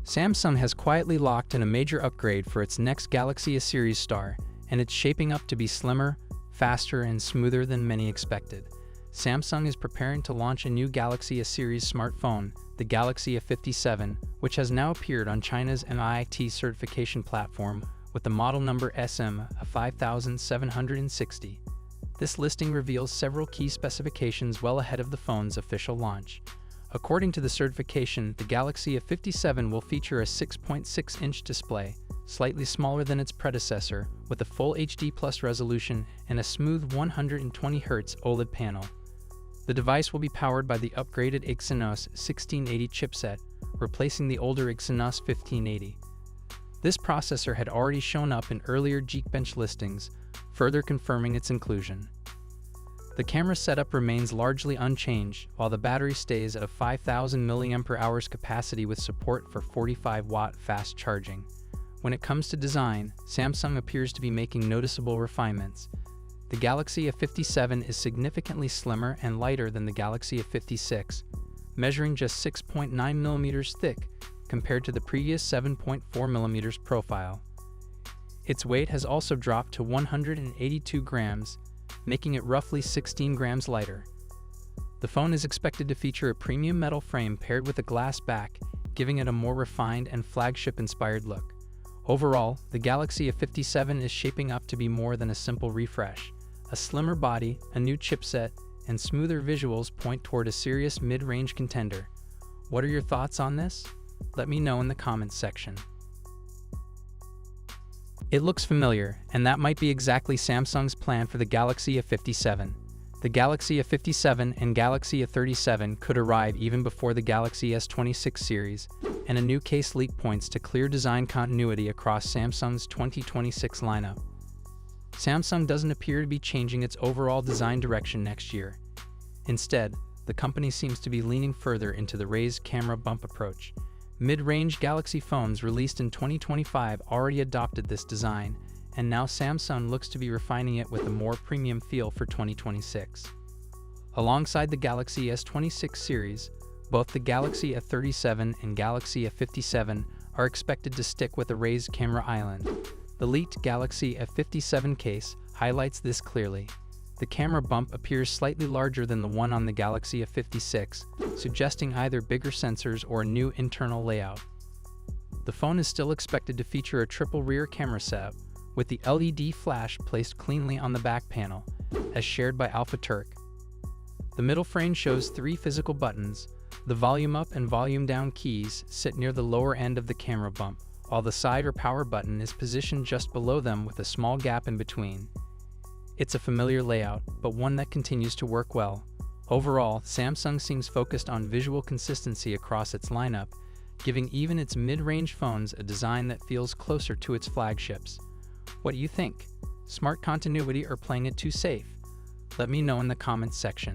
Samsung has quietly locked in a major upgrade for its next Galaxy A series star, and it's shaping up to be slimmer, faster, and smoother than many expected. Samsung is preparing to launch a new Galaxy A series smartphone, the Galaxy A57, which has now appeared on China's MIIT certification platform with the model number SM5760. This listing reveals several key specifications well ahead of the phone's official launch. According to the certification, the Galaxy A57 will feature a 6.6-inch display, slightly smaller than its predecessor, with a full HD+ resolution and a smooth 120Hz OLED panel. The device will be powered by the upgraded Exynos 1680 chipset, replacing the older Exynos 1580. This processor had already shown up in earlier Geekbench listings, further confirming its inclusion. The camera setup remains largely unchanged, while the battery stays at a 5000 mAh capacity with support for 45-watt fast charging. When it comes to design, Samsung appears to be making noticeable refinements. The Galaxy A57 is significantly slimmer and lighter than the Galaxy A56, measuring just 6.9 mm thick compared to the previous 7.4 mm profile. Its weight has also dropped to 182 grams, making it roughly 16 grams lighter. The phone is expected to feature a premium metal frame paired with a glass back, giving it a more refined and flagship-inspired look. Overall, the Galaxy A57 is shaping up to be more than a simple refresh. A slimmer body, a new chipset, and smoother visuals point toward a serious mid-range contender. What are your thoughts on this? Let me know in the comments section. It looks familiar, and that might be exactly Samsung's plan for the Galaxy A57. The Galaxy A57 and Galaxy A37 could arrive even before the Galaxy S26 series, and a new case leak points to clear design continuity across Samsung's 2026 lineup. Samsung doesn't appear to be changing its overall design direction next year. Instead, the company seems to be leaning further into the raised camera bump approach. Mid-range Galaxy phones released in 2025 already adopted this design, and now Samsung looks to be refining it with a more premium feel for 2026. Alongside the Galaxy S26 series, both the Galaxy A37 and Galaxy A57 are expected to stick with a raised camera island. The leaked Galaxy A57 case highlights this clearly. The camera bump appears slightly larger than the one on the Galaxy A56, suggesting either bigger sensors or a new internal layout. The phone is still expected to feature a triple rear camera setup, with the LED flash placed cleanly on the back panel, as shared by AlphaTurk. The middle frame shows 3 physical buttons. The volume up and volume down keys sit near the lower end of the camera bump, while the side or power button is positioned just below them with a small gap in between. It's a familiar layout, but one that continues to work well. Overall, Samsung seems focused on visual consistency across its lineup, giving even its mid-range phones a design that feels closer to its flagships. What do you think? Smart continuity or playing it too safe? Let me know in the comments section.